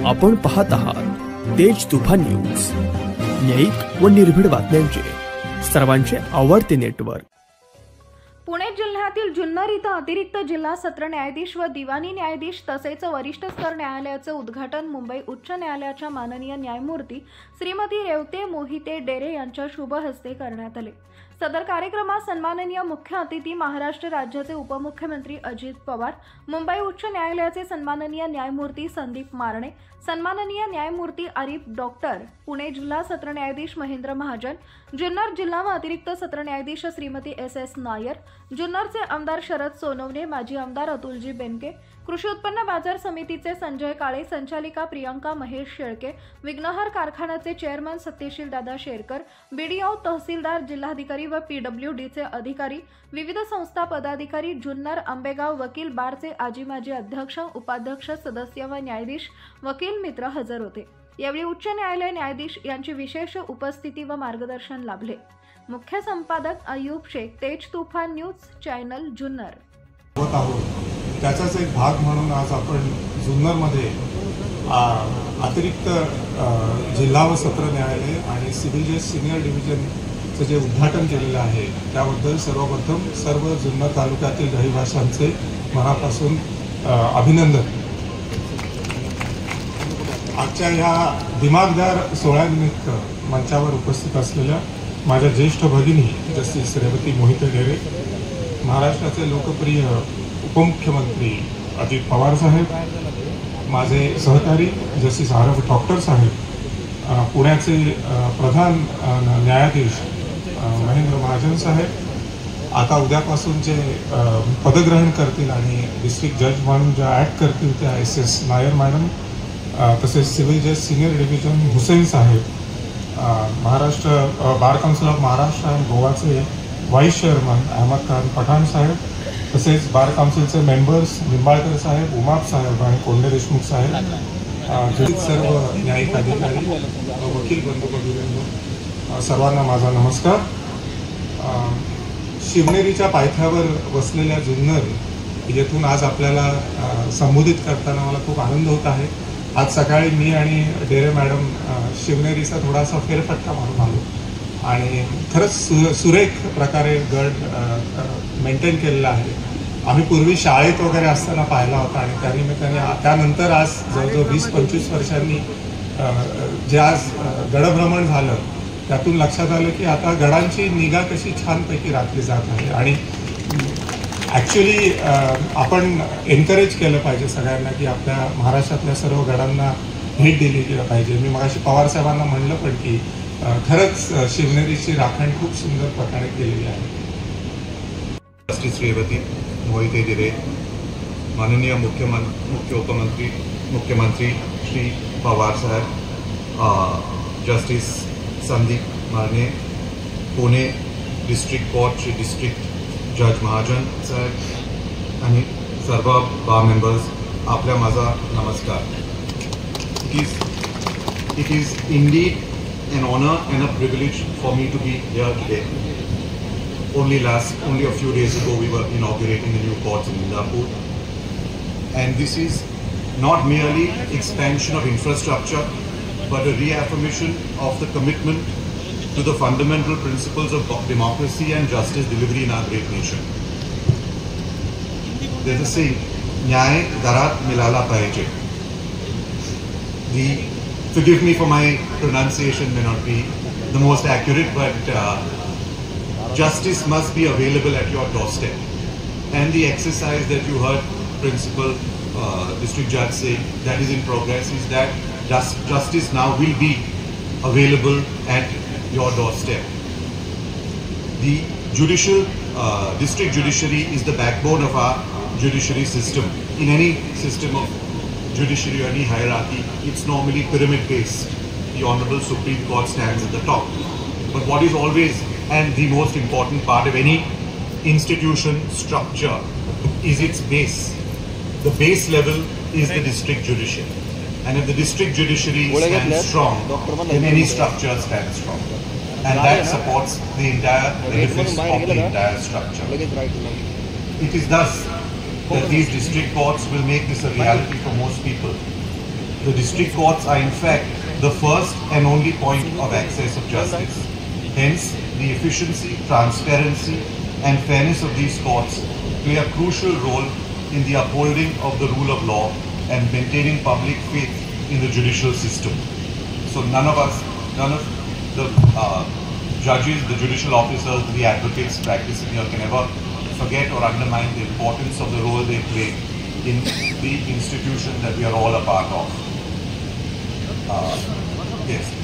आपण पाहत आहात तेज तुफान न्यूज, न्यायिक व निर्भीड बातम्यांचे सर्वांचे आवडते नेटवर्क। पुणे जिल्ह्यातील जुन्नर इथं अतिरिक्त जिल्हा सत्र न्यायाधीश व दिवाणी न्यायाधीश तसेच वरिष्ठ स्तर न्यायालयाचे उद्घाटन मुंबई उच्च न्यायालयाच्या माननीय न्यायमूर्ती श्रीमती रेवते मोहिते डेरे यांच्या शुभ हस्ते करण्यात आले। सदर कार्यक्रमात सन्माननीय मुख्य अतिथी महाराष्ट्र राज्याचे उपमुख्यमंत्री अजित पवार, मुंबई उच्च न्यायालयाचे सन्माननीय न्यायमूर्ती संदीप मारणे, सन्माननीय न्यायमूर्ती आरिफ डॉक्टर, पुणे जिल्हा सत्र न्यायाधीश महेंद्र महाजन, जुन्नर जिल्हा व अतिरिक्त सत्र न्यायाधीश श्रीमती एस नायर, जुन्नरचे आमदार शरद सोनवणे, माजी आमदार अतुलजी बेनके, कृषी उत्पन्न बाजार समितीचे संजय काळे, संचालिका प्रियंका महेश शेळके, विघ्नहर कारखान्याचे चेअरमन सत्यशील दादा शेरकर, बीडीओ, तहसीलदार, जिल्हाधिकारी व पीडब्ल्यूडीचे अधिकारी, विविध संस्था पदाधिकारी, जुन्नर आंबेगाव वकील बारचे आजी माजी अध्यक्ष, उपाध्यक्ष, सदस्य व न्यायाधीश, वकील मित्र हजर होते। यावेळी उच्च न्यायालय न्यायाधीश यांची विशेष उपस्थिती व मार्गदर्शन लाभले। मुख्य संपादक अय्यूब शेख, तेज तुफान न्यूज चॅनल, जुन्नर। त्याचाच एक भाग म्हणून आज आपण जुन्नरमध्ये अतिरिक्त जिल्हा व सत्र न्यायालय आणि सिव्हिल जज सिनियर डिव्हिजनचं जे उद्घाटन केलेलं आहे त्याबद्दल सर्वप्रथम सर्व जुन्नर तालुक्यातील रहिवाशांचे मनापासून अभिनंदन। आजच्या ह्या दिमागदार सोहळ्यानिमित्त मंचावर उपस्थित असलेल्या माझ्या ज्येष्ठ भगिनी जस्टिस रेवती मोहिते डेरे, महाराष्ट्राचे लोकप्रिय उपमुख्यमंत्री अजित पवार साहेब, माझे सहकारी जस्टिस आरिफ डॉक्टर साहेब, पुण्याचे प्रधान न्यायाधीश महेंद्र महाजन साहेब, आता उद्यापासून जे पदग्रहण करतील आणि डिस्ट्रिक्ट जज म्हणून ज्या ॲक्ट करतील त्या एस नायर मॅडम, तसेच सिव्हिल जज सिनियर डिव्हिजन हुसेन साहेब, Maharashtra bar council of Maharashtra आणि गोवाचे व्हाईस चेअरमन अहमद खान पठाण साहेब, तसेच बार काउन्सिलचे मेंबर्स निंबाळकर साहेब, उमाप साहेब आणि कोंडे देशमुख साहेब, सर्व न्यायिक अधिकारी, वकील बंधू भगिनींनो, सर्वांना माझा नमस्कार। शिवनेरीच्या पायथ्यावर वसलेल्या जुन्नर येथून आज आपल्याला संबोधित करताना मला खूप आनंद होत आहे। आज सकाळी मी आणि डेरे मॅडम शिवनेरीचा थोडासा फेरफटका मारून आलो आणि खरंच सुरेख प्रकारे गड मेंटेन केलेला आहे। आम्ही पूर्वी शाळेत वगैरे असताना पाहिला होता आणि त्यानिमित्ताने त्यानंतर आज जवळजवळ 20-25 वर्षांनी जे आज गडभ्रमण झालं त्यातून लक्षात आलं की आता गडांची निगा कशी छानपैकी राखली जात आहे आणि ॲक्च्युली आपण एनकरेज केलं पाहिजे सगळ्यांना की आपल्या महाराष्ट्रातल्या सर्व गडांना भेट दिली पाहिजे। मी मगाशी पवार साहेबांना म्हणलं पण की खरंच शिवनेरीची राखण खूप सुंदर प्रकारे केलेली आहे। जस्टिस रेवती मोहिते डेरे, माननीय मुख्यमंत्री श्री पवार साहेब, जस्टिस संदीप मारणे, पुणे डिस्ट्रिक्ट कोर्टचे डिस्ट्रिक्ट जज महाजन साहेब आणि सर्व बार मेंबर्स, आपल्या माझा नमस्कार। It is indeed an honor and a privilege for me to be here today. Only a few days ago we were inaugurating the new courts in Indapur, and this is not merely expansion of infrastructure but a reaffirmation of the commitment to the fundamental principles of democracy and justice delivery in our great nation. There's a saying, न्याय दरात मिलाला पाहिजे. Forgive me for my pronunciation, may not be the most accurate, but justice must be available at your doorstep. And the exercise that you heard Principal District Judge say that is in progress is that justice now will be available at your doorstep. The district judiciary is the backbone of our judiciary system. In any system of judiciary or any hierarchy, it's normally pyramid based. The Honorable Supreme Court stands at the top. But what is always and the most important part of any institution structure is its base. The base level is the district judiciary. And if the district judiciary stands strong, then any structure stands strong. And that supports the entire edifice of the entire structure. It is thus that these district courts will make this a reality for most people. The district courts are in fact the first and only point of access of justice. Hence, the efficiency, transparency and fairness of these courts play a crucial role in the upholding of the rule of law and maintaining public faith in the judicial system. So none of the judges, the judicial officers, the advocates practicing here can ever forget or undermine the importance of the role they play in the institution that we are all a part of. Yes.